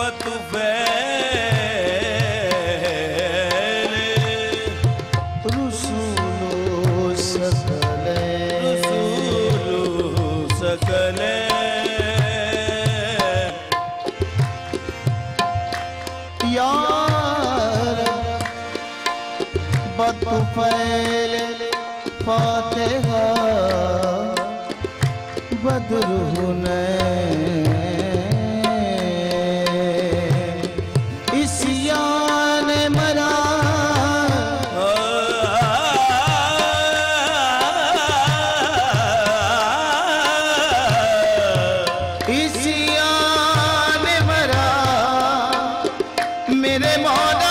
بطفیل رسول سکل یار بطفیل فاتحہ بدر حنین اسیان مرا اسیان مرا میرے مولا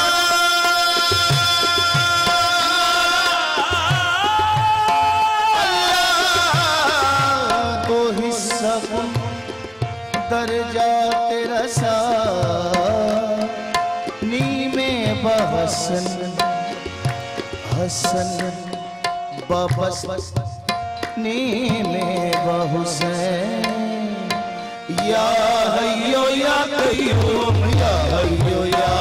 درجات رسا نیم بحسن حسن ببس نیم بحسین یا حیو یا قیوم یا حیو یا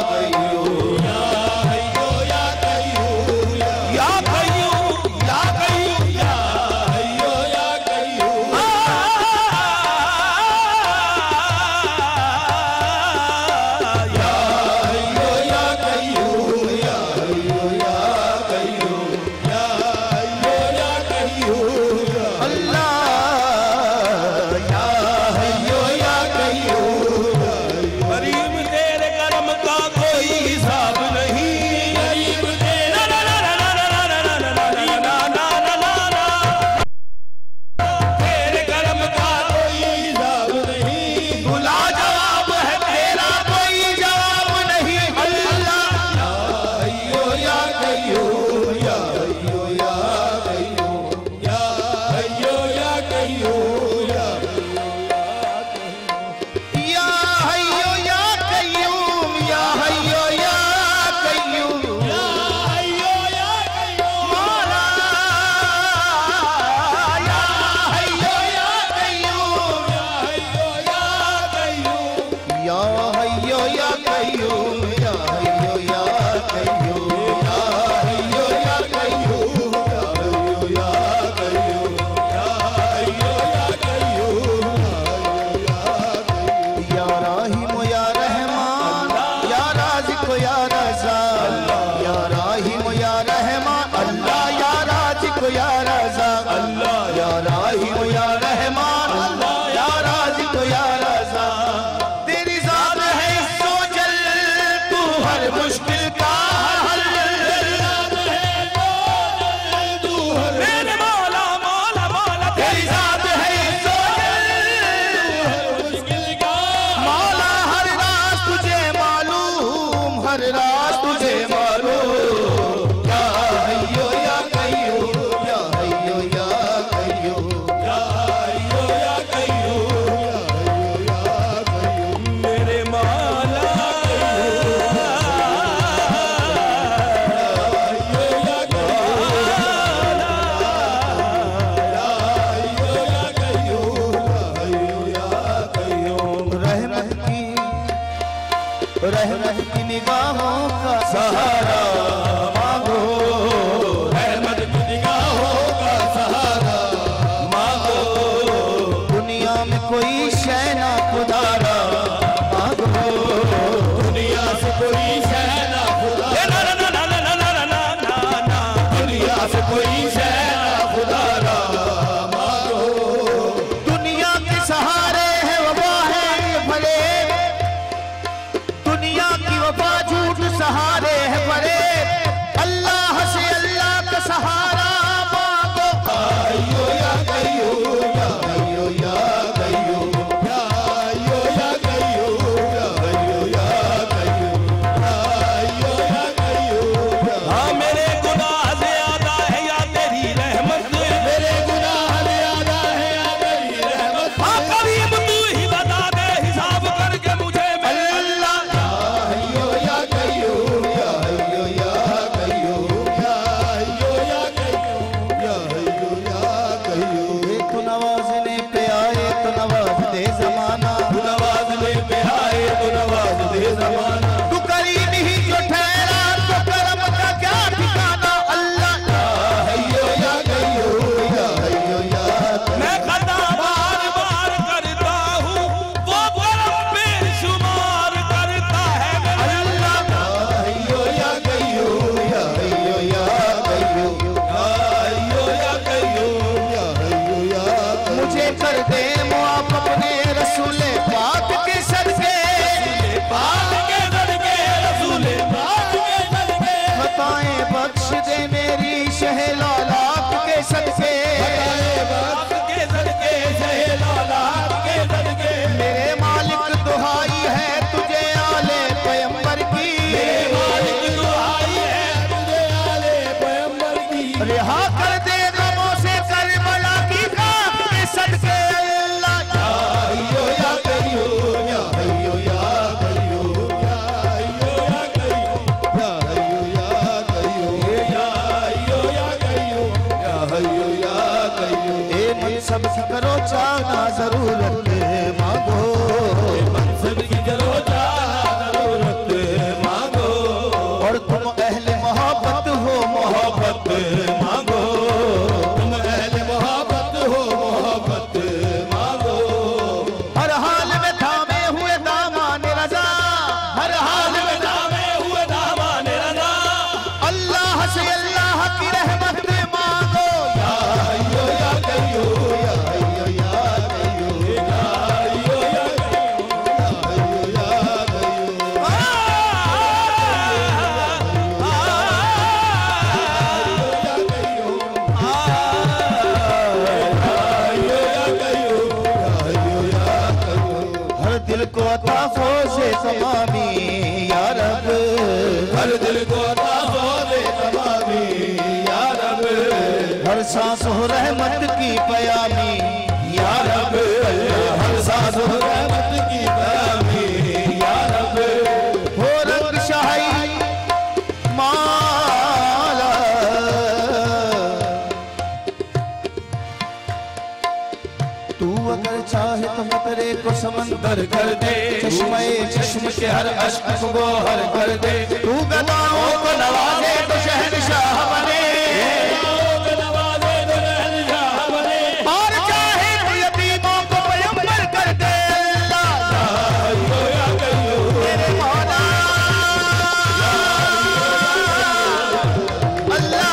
قیوم یا حیو یا قیوم یا قیوم یا قیوم یا حیو یا قیوم رحمت کی نگاہوں کا سہارا مانگو رحمت کی نگاہوں کا سہارا مانگو دنیا میں کوئی شے نہ خدارا مانگو دنیا سے کوئی شے نہ خدارا دنیا سے کوئی شے نہ خدارا مانگو دنیا کے سہارے ہے وبا ہے بھلے دنیا کی وفا جھوٹ سہارے ہے بڑے تحفظ تمامی یا رب، ہر دل کو تحفظ تمامی یا رب، ہر سانس ہو رحمت کی پیامی یا رب، ہر سانس ہو رحمت کی پیامی یا رب، ہو رنگ شاہی مالا، تو اگر چاہے تو قطرے کو سمندر کر دے، چشمے چشم کے ہر اشک کو گوہر کر دے، تو گداؤں کو نوازے تو شہنشاہ بنے، اور چاہے تو یتیموں کو پیمبر کر دے، میرے مولا اللہ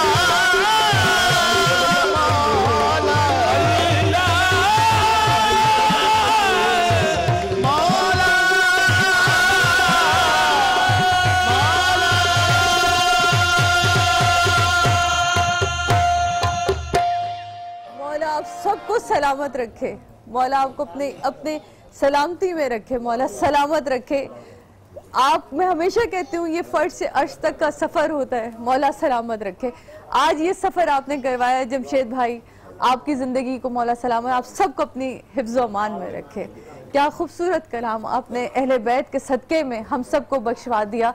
سلامت رکھے، مولا آپ کو اپنے سلامتی میں رکھے، مولا سلامت رکھے۔ آپ میں ہمیشہ کہتی ہوں یہ فرش سے عرش تک کا سفر ہوتا ہے، مولا سلامت رکھے۔ آج یہ سفر آپ نے کروایا جمشید بھائی، آپ کی زندگی کو مولا سلامت، آپ سب کو اپنی حفظ و امان میں رکھے۔ کیا خوبصورت کلام آپ نے اہل بیت کے صدقے میں ہم سب کو بخشوا دیا۔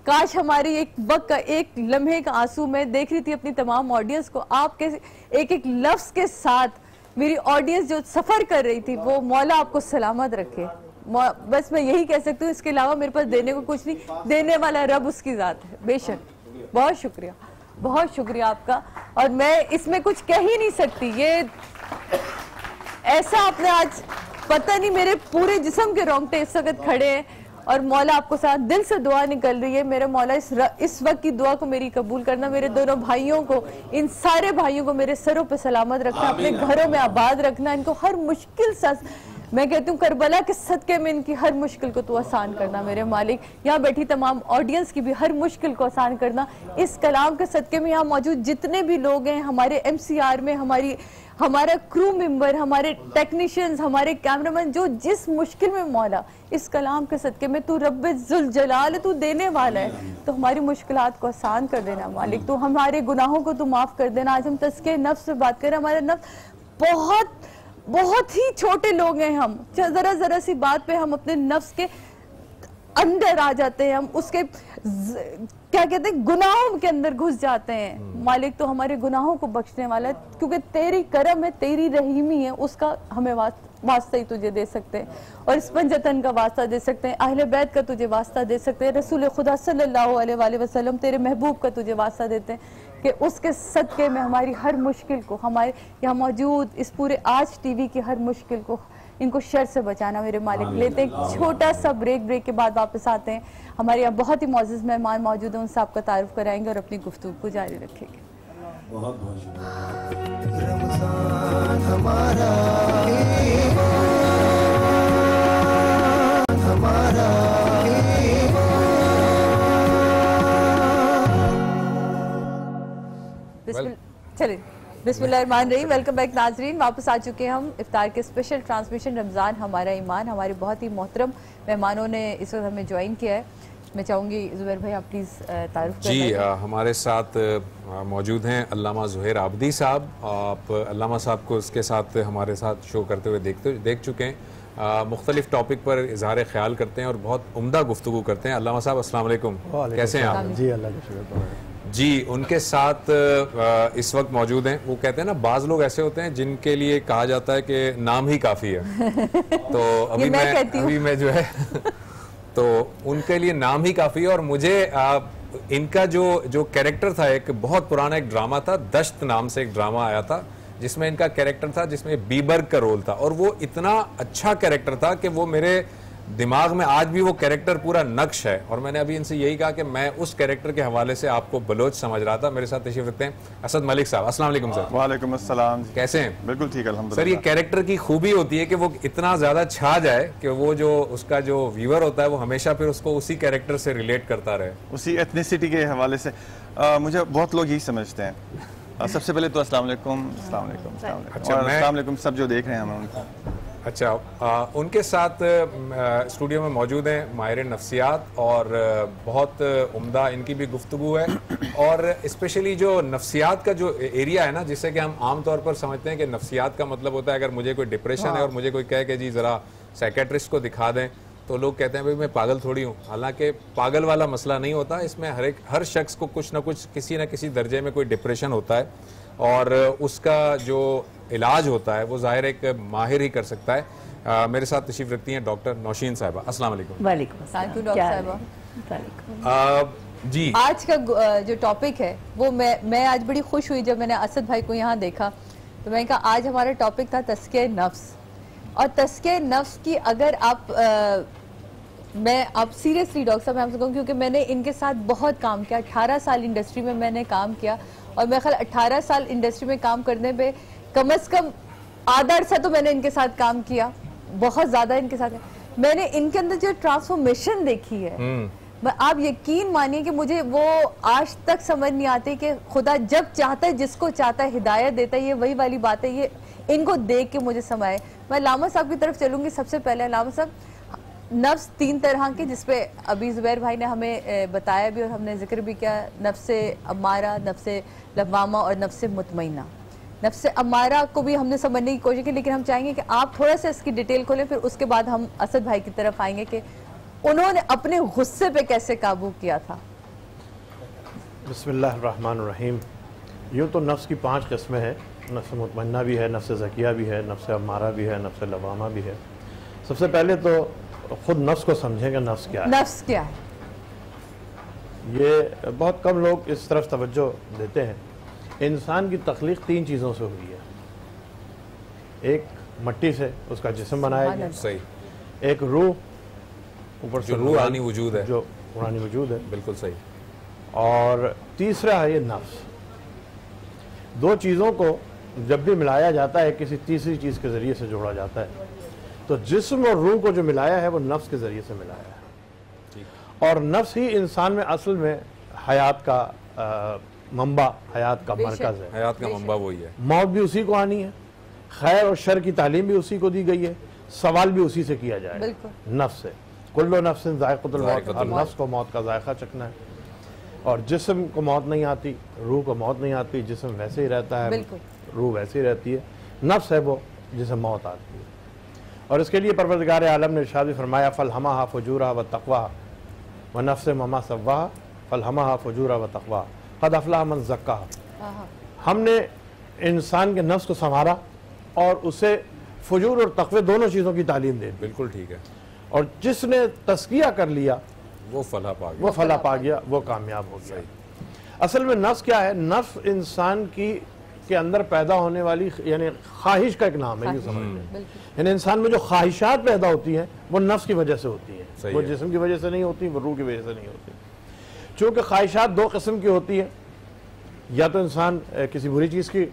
کاش ہماری ایک وقت کا ایک لمحے کا آنسو، میں دیکھ رہی تھی اپنی تمام آڈینس کو، آپ کے ایک ایک لفظ کے ساتھ میری آڈینس جو سفر کر رہی تھی، وہ مولا آپ کو سلامت رکھے۔ بس میں یہی کہہ سکتی ہوں، اس کے علاوہ میرے پاس دینے کو کچھ نہیں، دینے والا رب اس کی ذات ہے، بے شک۔ بہت شکریہ، بہت شکریہ آپ کا، اور میں اس میں کچھ کہہ ہی نہیں سکتی۔ یہ ایسا آپ نے آج پتہ نہیں، میرے پورے جسم کے رونگٹے اس وقت کھڑے ہیں، اور مولا آپ کو ساتھ دل سے دعا نکل رہی ہے، میرے مولا اس وقت کی دعا کو میری قبول کرنا، میرے دونوں بھائیوں کو، ان سارے بھائیوں کو میرے سروں پہ سلامت رکھنا، اپنے گھروں میں آباد رکھنا، ان کو ہر مشکل میں کہتی ہوں کربلا کے صدقے میں ان کی ہر مشکل کو تو آسان کرنا میرے مالک، یہاں بیٹھی تمام آڈینس کی بھی ہر مشکل کو آسان کرنا، اس کلام کے صدقے میں یہاں موجود جتنے بھی لوگ ہیں، ہمارے MCR میں ہمارا کرو ممبر، ہمارے ٹیکنیشنز، ہمارے کیمرامین، جو جس مشکل میں مولا اس کلام کے صدقے میں تو رب ذوالجلال ہے، تو دینے والا ہے، تو ہماری مشکلات کو آسان کر دینا مالک، تو ہمارے گناہوں کو تو معاف کر دینا۔ آج ہم تزکیہ نفس سے بات کریں، ہمارا نفس بہت ہی چھوٹے لوگ ہیں، ہم ذرا سی بات پہ ہم اپنے نفس کے اندر آ جاتے ہیں، ہم اس کے کیا کہتے ہیں گناہوں کے اندر گھس جاتے ہیں۔ مالک تو ہمارے گناہوں کو بخشنے والا ہے، کیونکہ تیری کرم ہے، تیری رحیمی ہے، اس کا ہمیں واسطہ ہی تجھے دے سکتے ہیں، اور اس پنجتن کا واسطہ دے سکتے ہیں، اہل بیت کا تجھے واسطہ دے سکتے ہیں، رسول خدا صلی اللہ علیہ وآلہ وسلم تیرے محبوب کا تجھے واسطہ دیتے ہیں، کہ اس کے صدقے میں ہماری ہر مشکل کو، ہمارے یہاں موجود اس پورے آج ٹی وی کی ہر مشکل کو، ان کو شر سے بچانا میرے مالک۔ لیتے ہیں چھوٹا سا بریک کے بعد واپس آتے ہیں، ہمارے یہاں بہت ہی معزز مہمان موجود ہیں، ان سے آپ کا تعارف کرائیں گے اور اپنی گفتگو کو جاری رکھیں گے۔ بہت شکریہ۔ رمضان ہمارا چلیں بسم اللہ الرحمن الرحیم۔ ویلکم بیک ناظرین، واپس آ چکے ہیں ہم افطار کے اسپیشل ٹرانسمیشن رمضان ہمارا ایمان۔ ہمارے بہت ہی محترم مہمانوں نے اس وقت ہمیں جوائن کیا ہے، میں چاہوں گی زبیر بھائی آپ پلیز تعارف کریں۔ جی ہمارے ساتھ موجود ہیں علامہ زہیر عابدی صاحب۔ آپ علامہ صاحب کو اس کے ساتھ ہمارے ساتھ شو کرتے ہوئے دیکھ چکے ہیں، مختلف ٹاپک پر اظہار خیال کرتے ہیں اور بہت عمدہ گفتگو کرتے ہیں۔ علامہ صاحب السلام علیکم، کیسے ہیں آپ؟ جی اللہ کا شکر۔ جی ان کے ساتھ اس وقت موجود ہیں، وہ کہتے ہیں نا بعض لوگ ایسے ہوتے ہیں جن کے لیے کہا جاتا ہے کہ نام ہی کافی ہے، تو ابھی میں جو ہے تو ان کے لیے نام ہی کافی ہے، اور مجھے ان کا جو کیریکٹر تھا، ایک بہت پرانا ایک ڈرامہ تھا، دشت نام سے ایک ڈرامہ آیا تھا جس میں ان کا کیریکٹر تھا، جس میں بیبرگ کا رول تھا، اور وہ اتنا اچھا کیریکٹر تھا کہ وہ میرے دماغ میں آج بھی وہ کیریکٹر پورا نقش ہے، اور میں نے ابھی ان سے یہی کہا کہ میں اس کیریکٹر کے حوالے سے آپ کو بلوچ سمجھ رہا تھا۔ میرے ساتھ تشریف رکھتے ہیں اسد ملک صاحب، السلام علیکم سر۔ وعلیکم السلام، کیسے ہیں؟ بالکل ٹھیک الحمدللہ۔ سر یہ کیریکٹر کی خوبی ہوتی ہے کہ وہ اتنا زیادہ چھا جائے کہ وہ جو اس کا جو ویور ہوتا ہے وہ ہمیشہ پھر اس کو اسی کیریکٹر سے ریلیٹ کرتا رہے، اسی ایتھنیسٹی کے حوالے سے۔ مجھے بہت لوگ یہی سمجھتے ہیں۔ سب سے پہلے تو السلام علیکم، السلام علیکم، السلام علیکم، اور السلام علیکم سب جو دیکھ رہے ہیں ہمیں ان کو۔ اچھا، ان کے ساتھ اسٹوڈیو میں موجود ہیں ماہر نفسیات اور بہت عمدہ ان کی بھی گفتگو ہے، اور اسپیشلی جو نفسیات کا جو ایریا ہے نا، جسے کہ ہم عام طور پر سمجھتے ہیں کہ نفسیات کا مطلب ہوتا ہے اگر مجھے کوئی ڈپریشن ہے اور مجھے کوئی کہے کہ جی ذرا سائیکیٹرسٹ کو دکھا دیں تو لوگ کہتے ہیں بھائی میں پاگل تھوڑی ہوں. حالانکہ پاگل والا مسئلہ نہیں ہوتا، اس میں ہر شخص کو کچھ نہ کچھ کسی نہ کسی درجے میں کوئی ڈپریشن ہوتا ہے، اور اس کا جو علاج ہوتا ہے وہ ظاہر ایک ماہر ہی کر سکتا ہے. میرے ساتھ تشریف رکھتی ہیں ڈاکٹر نوشین صاحبہ. السلام علیکم. وعلیکم السلام. جی آج کا جو ٹاپک ہے وہ میں آج بڑی خوش ہوئی جب میں نے اسد بھائی کو یہاں دیکھا تو میں نے کہا آج ہمارا ٹاپک تھا تزکیہ نفس. اور تزکیہ نفس کی اگر آپ سیریسلی ڈاکٹر صاحب میں آپ سے کہوں، کیونکہ میں نے ان کے ساتھ بہت کام کیا، 18 سال انڈسٹری میں نے کام کیا، اور میرے خیال 18 سال انڈسٹری میں کام کرنے پہ کم از کم آدھا عرصہ تو میں نے ان کے ساتھ کام کیا، بہت زیادہ ان کے ساتھ. میں نے ان کے اندر جو ٹرانسفارمیشن دیکھی ہے، آپ یقین مانیے کہ مجھے وہ آج تک سمجھ نہیں آتی کہ خدا جب چاہتا ہے جس کو چاہتا ہے ہدایت دیتا ہے. یہ وہی والی بات ہے، یہ ان کو دیکھ کے مجھے سمجھائے. میں علامہ صاحب کی طرف چلوں گی. سب سے پہلے علامہ صاحب، نفس 3 طرح کے، جس پہ ابھی زبیر بھائی نے ہمیں بتایا بھی اور ہم نے ذکر بھی کیا، نفس امارہ، نفس لوامہ اور نفس مطمئنہ. نفس امارہ کو بھی ہم نے سمجھنے کی کوشش کی، لیکن ہم چاہیں گے کہ آپ تھوڑا سا اس کی ڈیٹیل کھولیں، پھر اس کے بعد ہم اسد بھائی کی طرف آئیں گے کہ انہوں نے اپنے غصے پہ کیسے قابو کیا تھا. بسم اللہ الرحمن الرحیم. یوں تو نفس کی 5 قسمیں ہیں، نفس مطمئنہ بھی ہے، نفس زکیہ بھی ہے، نفس امارہ بھی ہے، نفس لوامہ بھی ہے. سب سے پہلے تو خود نفس کو سمجھیں کہ نفس کیا ہے. نفس کیا ہے؟ یہ بہت کم لوگ اس طرف توجہ دیتے ہیں. انسان کی تخلیق 3 چیزوں سے ہوئی ہے. ایک مٹی سے اس کا جسم بنایا گیا، صحیح. ایک روح، اوپر سے روحانی وجود ہے، جو روحانی وجود ہے، بالکل صحیح. اور تیسرا ہے یہ نفس. 2 چیزوں کو جب بھی ملایا جاتا ہے کسی تیسری چیز کے ذریعے سے جوڑا جاتا ہے، تو جسم اور روح کو جو ملایا ہے وہ نفس کے ذریعے سے ملایا ہے. اور نفس ہی انسان میں اصل میں حیات کا منبع، حیات کا مرکز ہے. حیات کا منبع وہی ہے. موت بھی اسی کو آنی ہے، خیر اور شر کی تعلیم بھی اسی کو دی گئی ہے، سوال بھی اسی سے کیا جائے گا، نفس سے. کل نفس ذائقۃ الموت، ہر نفس کو موت کا ذائقہ چکھنا ہے. اور جسم کو موت نہیں آتی، روح کو موت نہیں آتی، جسم ویسے ہی رہتا ہے، روح ویسے ہی رہتی ہے. نفس ہے وہ جسے موت آتی ہے. اور اس کے لیے پروردگار عالم نے ارشاد فرمایا فَالْهَمَهَا فُجُورَهَا وَتَقْوَاهَا وَنَفْسٍ وَمَا سَوَّاهَا فَالْهَمَهَا فُجُورَهَا وَتَقْوَاهَا قَدْ أَفْلَحَ مَنْ زَكَّاهَا. ہم نے انسان کے نفس کو سنوارا اور اسے فجور اور تقوی دونوں چیزوں کی تعلیم دے دی. بالکل ٹھیک ہے. اور جس نے تزکیہ کر لیا وہ فلاح پا گیا، وہ فلاح پا گیا، وہ کامیاب ہو گیا. اصل میں نفس کیا ہے؟ نفس انسان کے اندر پیدا ہونے والی یعنی خواہش کا ایک نام ہے، یہ سمجھ لیں. یعنی انسان میں جو خواہشات پیدا ہوتی ہیں وہ نفس کی وجہ سے ہوتی ہیں، وہ جسم کی وجہ سے نہیں ہوتی، وہ روح کی وجہ سے نہیں ہوتی. چونکہ خواہشات 2 قسم کی ہوتی ہیں، یا تو انسان کسی بری چیز کی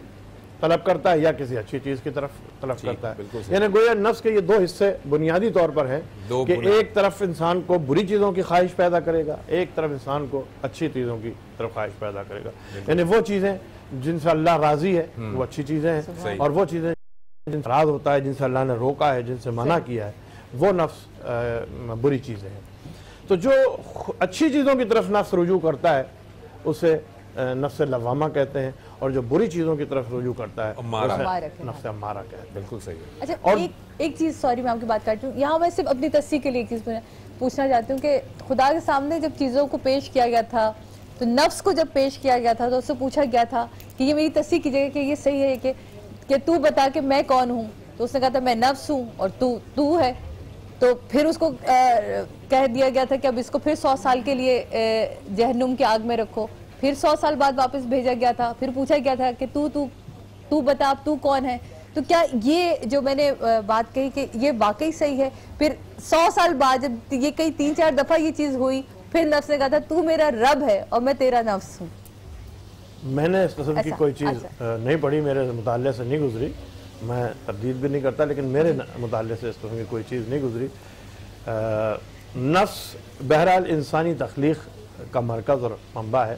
طلب کرتا ہے یا کسی اچھی چیز کی طرف طلب کرتا ہے. یعنی گویا نفس کے یہ 2 حصے بنیادی طور پر ہیں کہ ایک طرف انسان کو بری چیزوں کی خواہش پیدا کرے گا، ایک طرف انسان کو اچھی چیزوں کی طرف خواہش پیدا کرے گا. یعنی وہ چیزیں جن سے اللہ راضی ہے وہ اچھی چیزیں ہیں، اور وہ چیزیں جن سے ناراض ہوتا ہے، جن سے اللہ نے روکا ہے، جن سے منع کیا ہے، وہ نفس بری چیزیں ہیں. تو جو اچھی چیزوں کی طرف نفس رجوع کرتا ہے اسے نفس لوامہ کہتے ہیں، اور جو بری چیزوں کی طرف رجوع کرتا ہے نفس امارہ کہتے ہیں. بالکل صحیح ہے. اچھا ایک چیز، سوری میں آپ کی بات کرتی ہوں یہاں، میں صرف اپنی تصحیح کے لیے ایک چیز پوچھنا چاہتی ہوں کہ خدا کے سامنے جب چیزوں کو پیش کیا گیا تھا تو نفس کو جب پیش کیا گیا تھا تو اس سے پوچھا گیا تھا کہ یہ میری تصحیح کیجیے گا کہ یہ صحیح ہے کہ تو بتا کہ میں کون ہوں. تو اس نے کہا تھا میں نفس ہوں اور تو ہے. تو پھر اس کو کہہ دیا گیا تھا کہ اب اس کو پھر 100 سال کے لیے جہنم کی آگ میں رکھو. پھر 100 سال بعد واپس بھیجا گیا تھا. پھر پوچھا گیا تھا کہ تو بتا اب تو کون ہے. تو کیا یہ جو میں نے بات کہی کہ یہ واقعی صحیح ہے؟ پھر 100 سال بعد جب یہ کئی 3-4 دفعہ یہ چیز ہوئی پھر نفس نے کہا تھا تو میرا رب ہے اور میں تیرا نفس ہوں. میں نے اس قسم کی کوئی چیز نہیں پڑھی، میرے مطالعے سے نہیں گزری، میں تردید بھی نہیں کرتا، لیکن میرے مطالعے سے اس قسم کی کوئی چیز نہیں گزری. نفس بہرحال انسانی تخلیق کا مرکز اور منبع ہے.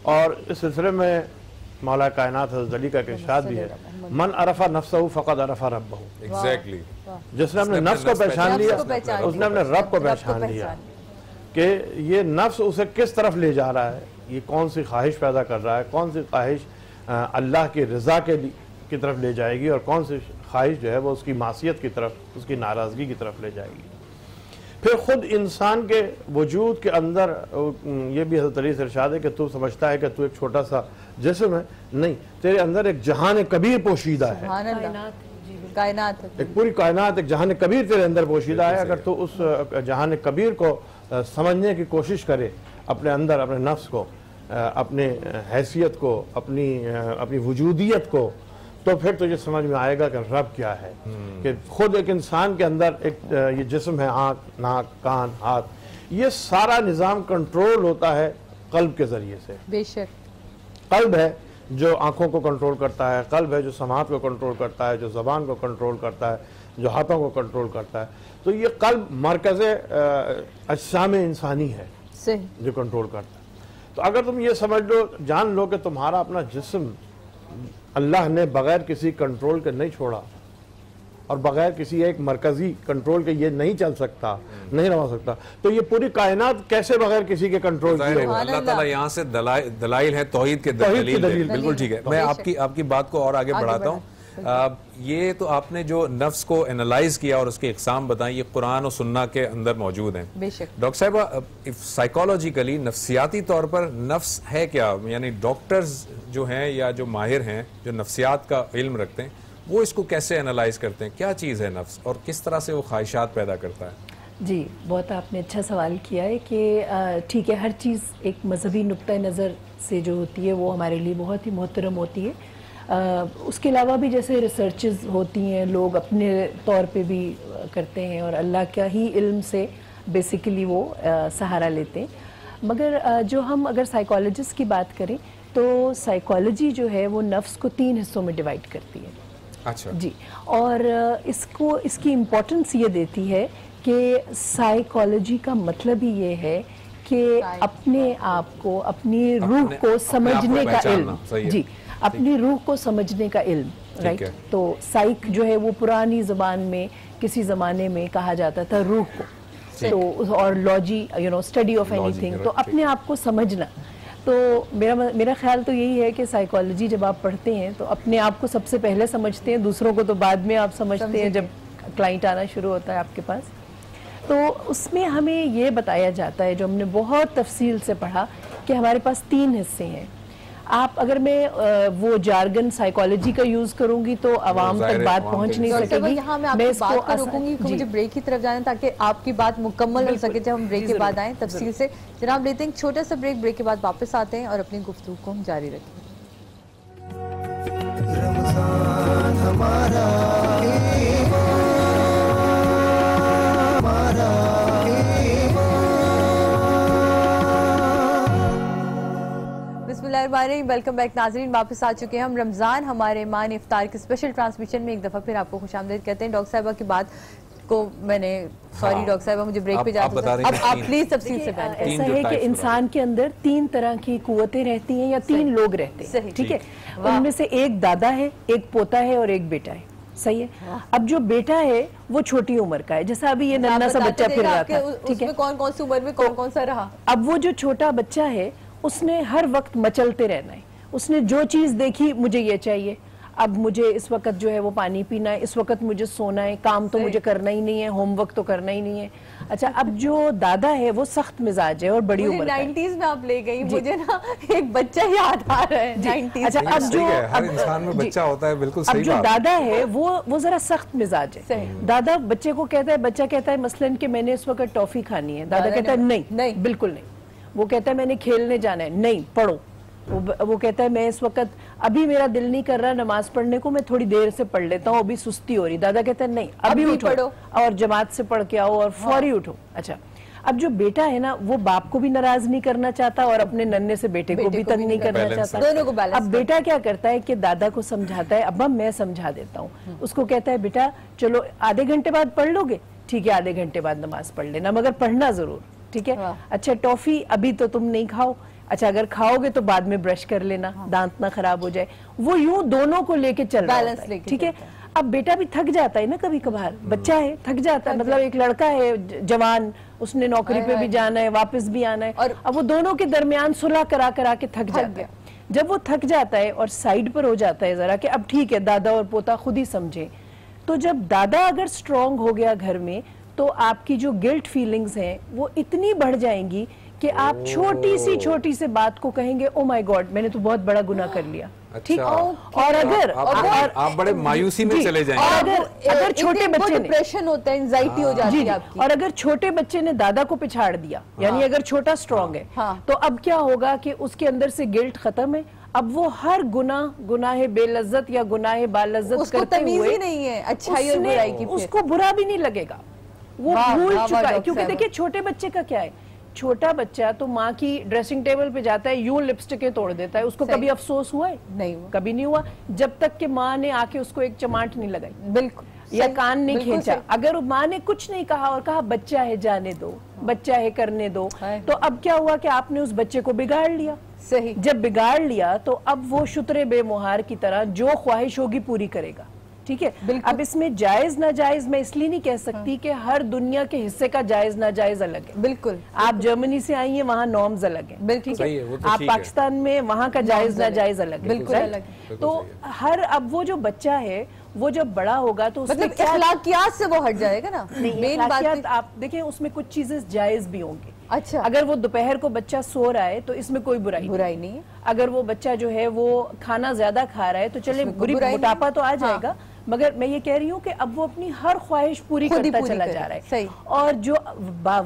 اور اس سلسلے میں مولا کائنات حضرت علی کا ارشاد بھی ہے من عرفہ نفسہ فقد عرفہ ربہ. ایگزیکٹلی. جس نے اپنے نفس کو پہچان لیا اس نے اپنے رب کو پہچان لیا کہ یہ نفس اسے کس طرف لے جا رہا ہے, یہ کون سی خواہش پیدا کر رہا ہے, کون سی خواہش اللہ کی رضا کی طرف لے جائے گی اور کون سی خواہش جو ہے وہ اس کی معصیت کی طرف, اس کی ناراضگی کی طرف لے جائے گی. پھر خود انسان کے وجود کے اندر یہ بھی حضرت علی سے ارشاد ہے کہ تو سمجھتا ہے کہ تو ایک چھوٹا سا جسم ہے, نہیں, تیرے اندر ایک جہان کبیر پوشیدہ ہے, کائنات, ایک پوری کائنات, ایک جہان کبیر تیرے اندر پوشیدہ ہے. اگر تو اس جہان کبیر کو سمجھنے کی کوشش کرے, اپنے اندر اپنے نفس کو, اپنے حیثیت کو, اپنی وجودیت کو, تو پھر تجھے سمجھ میں آئے گا کہ رب کیا ہے. کہ خود ایک انسان کے اندر ایک یہ جسم ہے, آنکھ, ناک, کان, ہاتھ, یہ سارا نظام کنٹرول ہوتا ہے قلب کے ذریعے سے. بے شک قلب ہے جو آنکھوں کو کنٹرول کرتا ہے, قلب ہے جو سماعت کو کنٹرول کرتا ہے, جو زبان کو کنٹرول کرتا ہے, جو ہاتھوں کو کنٹرول کرتا ہے. تو یہ قلب مرکز اجسام انسانی ہے جو کنٹرول کرتا ہے. تو اگر تم یہ سمجھ لو, جان لو کہ تمہارا اپنا جسم اللہ نے بغیر کسی کنٹرول کے نہیں چھوڑا, اور بغیر کسی ایک مرکزی کنٹرول کے یہ نہیں چل سکتا, نہیں روا سکتا, تو یہ پوری کائنات کیسے بغیر کسی کے کنٹرول کی ہوگی؟ اللہ تعالیٰ یہاں سے دلائل ہے توحید کے دلیل. بالکل ٹھیک ہے. میں آپ کی بات کو اور آگے بڑھاتا ہوں. یہ تو آپ نے جو نفس کو انالائز کیا اور اس کے اقسام بتائیں, یہ قرآن و سنہ کے اندر موجود ہیں. ڈاکٹر صاحبہ, سائیکالوجیکلی, نفسیاتی طور پر نفس ہے کیا؟ یعنی ڈاکٹرز جو ہیں یا جو ماہر ہیں جو نفسیات کا علم رکھتے ہیں, وہ اس کو کیسے انالائز کرتے ہیں؟ کیا چیز ہے نفس اور کس طرح سے وہ خواہشات پیدا کرتا ہے؟ جی, بہت آپ نے اچھا سوال کیا ہے کہ ٹھیک ہے, ہر چیز ایک مذہبی نقطہ نظر سے جو ہوتی ہے وہ ہمارے لیے بہت ہی محترم ہوتی ہے. اس کے علاوہ بھی جیسے ریسرچز ہوتی ہیں, لوگ اپنے طور پہ بھی کرتے ہیں اور اللہ کا ہی علم سے بیسیکلی وہ سہارا لیتے ہیں. مگر جو ہم اگر سائیکالوجسٹ کی بات کریں تو سائیکالوجی جو ہے وہ نفس کو 3 حصوں میں ڈیوائڈ کرتی ہے. اچھا جی, اور اس کی امپورٹنس یہ دیتی ہے کہ سائیکالوجی کا مطلب ہی یہ ہے کہ اپنے آپ کو, اپنی روح کو سمجھنے کا علم. جی, اپنی روح کو سمجھنے کا علم, رائٹ. تو سائیک جو ہے وہ پرانی زبان میں کسی زمانے میں کہا جاتا تھا روح کو, تو اور لوجی, اسٹڈی آف اینی تھنگ, تو اپنے آپ کو سمجھنا. تو میرا خیال تو یہی ہے کہ سائیکالوجی جب آپ پڑھتے ہیں تو اپنے آپ کو سب سے پہلے سمجھتے ہیں, دوسروں کو تو بعد میں آپ سمجھتے ہیں جب کلائنٹ آنا شروع ہوتا ہے آپ کے پاس. تو اس میں ہمیں یہ بتایا جاتا ہے, جو ہم نے بہت تفصیل سے پڑھا, کہ ہمارے پاس 3 حصے ہیں. آپ اگر میں وہ جارگن سائیکالوجی کا یوز کروں گی تو عوام تک بات پہنچ نہیں سکے گی. یہاں میں آپ کی بات کو روکوں گی, مجھے بریک کی طرف جانا تاکہ آپ کی بات مکمل ہو سکے جب ہم بریک کے بعد آئیں تفصیل سے. جناب لیتے ہیں ایک چھوٹا سا بریک, بریک کے بعد واپس آتے ہیں اور اپنی گفتگو کو ہم جاری رکھیں. رمضان ہمارا ویلکم بیک ناظرین, واپس آ چکے ہیں ہم. رمضان ہمارے ایمان افطار کے اسپیشل ٹرانسمیشن میں ایک دفعہ پھر آپ کو خوش آمدید کہتے ہیں. ڈاکٹر صاحبہ کی بات کو میں نے, سوری ڈاکٹر صاحبہ مجھے بریک پہ جاتا ہوں, اب آپ پلیز تفصیل سے بیان کریں. ایسا ہے کہ انسان کے اندر 3 طرح کی قوتیں رہتی ہیں یا 3 لوگ رہتے ہیں, ٹھیک ہے. ان میں سے ایک دادا ہے, ایک پوتا ہے اور ایک بیٹا ہے, صحیح ہے. اب جو بیٹا ہے وہ چھوٹی عمر کا ہے, جیسا ابھی یہ ننھا سا بچہ پھر رہا تھا, ٹھیک ہے. کون کون سی عمر میں کون سا رہا. اب وہ جو چھوٹا بچہ ہے اس نے ہر وقت مچلتے رہنا ہے. اس نے جو چیز دیکھی مجھے یہ چاہیے, اب مجھے اس وقت جو ہے وہ پانی پینا ہے, اس وقت مجھے سونا ہے, کام تو مجھے کرنا ہی نہیں ہے, ہوم ورک تو کرنا ہی نہیں ہے. اچھا, اب جو دادا ہے وہ سخت مزاج ہے اور بڑی عمر کا ہے. 90s میں آپ لے گئی, مجھے نا ایک بچہ یاد آ رہا ہے 90s. اچھا, اب جو ہر انسان میں بچہ ہوتا ہے, بالکل صحیح. اب جو دادا ہے وہ ذرا سخت مزاج ہے. دادا بچے کو کہتا ہے, بچہ کہتا ہے مثلاً کہ میں نے اس وقت ٹافی کھانی ہے, دادا کہتا ہے نہیں, بالکل نہیں. وہ کہتا ہے میں نے کھیلنے جانا ہے, نہیں پڑھو. وہ کہتا ہے میں اس وقت ابھی میرا دل نہیں کر رہا نماز پڑھنے کو, میں تھوڑی دیر سے پڑھ لیتا ہوں, ابھی سستی ہو رہی. دادا کہتا ہے نہیں, ابھی اٹھو اور جماعت سے پڑھ کے آؤ اور فوری اٹھو. اچھا, اب جو بیٹا ہے نا وہ باپ کو بھی ناراض نہیں کرنا چاہتا اور اپنے ننھے سے بیٹے کو بھی تنگ نہیں کرنا چاہتا. اب بیٹا کیا کرتا ہے کہ دادا کو سمجھاتا ہے, ابا میں سمجھا دیتا ہوں. اس کو کہتا ہے بیٹا چلو آدھے گھنٹے بعد پڑھ لو گے, ٹھیک ہے آدھے گھنٹے بعد نماز پڑھ لینا, مگر پڑھنا ضرور, ٹھیک ہے. اچھا, ٹافی ابھی تو تم نہیں کھاؤ, اچھا اگر کھاؤ گے تو بعد میں برش کر لینا, دانت نہ خراب ہو جائے. وہ یوں دونوں کو لے کے چل رہا ہوتا ہے, ٹھیک ہے. اب بیٹا بھی تھک جاتا ہے نا کبھی کبھار, بچہ ہے تھک جاتا ہے, مطلب ایک لڑکا ہے جوان, اس نے نوکری پہ بھی جانا ہے واپس بھی آنا ہے, اب وہ دونوں کے درمیان صلح کرا کے تھک جاتا ہے. جب وہ تھک جاتا ہے اور سائیڈ پر ہو جاتا ہے ذرا کہ اب ٹھیک ہے دادا اور پوتا خود ہی سمجھیں, تو جب دادا اگر سٹرونگ ہو گیا گھر میں تو آپ کی جو گلٹ فیلنگز ہیں وہ اتنی بڑھ جائیں گی کہ آپ چھوٹی سی بات کو کہیں گے او مائی گاڈ میں نے تو بہت بڑا گناہ کر لیا. ٹھیک, اور اگر آپ بڑے مایوسی میں چلے جائیں گے, اگر چھوٹے بچے نے ڈپریشن ہوتا ہے, انزائٹی ہو جاتی ہے آپ کی, اور اگر چھوٹے بچے نے دادا کو پچھاڑ دیا, یعنی اگر چھوٹا سٹرونگ ہے, تو اب کیا ہوگا کہ اس کے اندر سے گلٹ ختم ہے. اب وہ ہر گناہ بے لذت یا گناہ باللذت کرتے ہوئے نہیں ہے اچھائی اور برائی کی, اس کو برا بھی نہیں لگے گا, وہ بھول چکا ہے. کیونکہ دیکھیں چھوٹے بچے کا کیا ہے, چھوٹا بچہ تو ماں کی ڈریسنگ ٹیبل پہ جاتا ہے یوں لپسٹکیں توڑ دیتا ہے, اس کو کبھی افسوس ہوا ہے؟ نہیں, کبھی نہیں ہوا, جب تک کہ ماں نے آ کے اس کو ایک چماٹ نہیں لگائی, بالکل, یا کان نہیں کھینچا. اگر ماں نے کچھ نہیں کہا اور کہا بچہ ہے جانے دو, بچہ ہے کرنے دو, تو اب کیا ہوا کہ آپ نے اس بچے کو بگاڑ لیا. صحیح, جب بگاڑ لیا تو اب وہ شتر بے مہار کی طرح جو خواہش ہوگی پوری کرے گا. ٹھیک ہے, اب اس میں جائز ناجائز میں اس لیے نہیں کہہ سکتی کہ ہر دنیا کے حصے کا جائز ناجائز الگ ہے. بالکل, آپ جرمنی سے آئی ہیں وہاں نارمز الگ ہیں, بالکل, آپ پاکستان میں وہاں کا جائز ناجائز الگ ہے, بالکل الگ. تو ہر اب وہ جو بچہ ہے وہ جب بڑا ہوگا تو مطلب اخلاقیات سے وہ ہٹ جائے گا نا. مین بات آپ دیکھیں اس میں کچھ چیزیں جائز بھی ہوں گی. اچھا, اگر وہ دوپہر کو بچہ سو رہا ہے تو اس میں کوئی برائی نہیں ہے. اگر وہ بچہ جو ہے وہ کھانا زیادہ کھا رہا ہے تو چلے موٹاپا تو آ جائے گا, مگر میں یہ کہہ رہی ہوں کہ اب وہ اپنی ہر خواہش پوری کرتا چلا جا رہا ہے. اور جو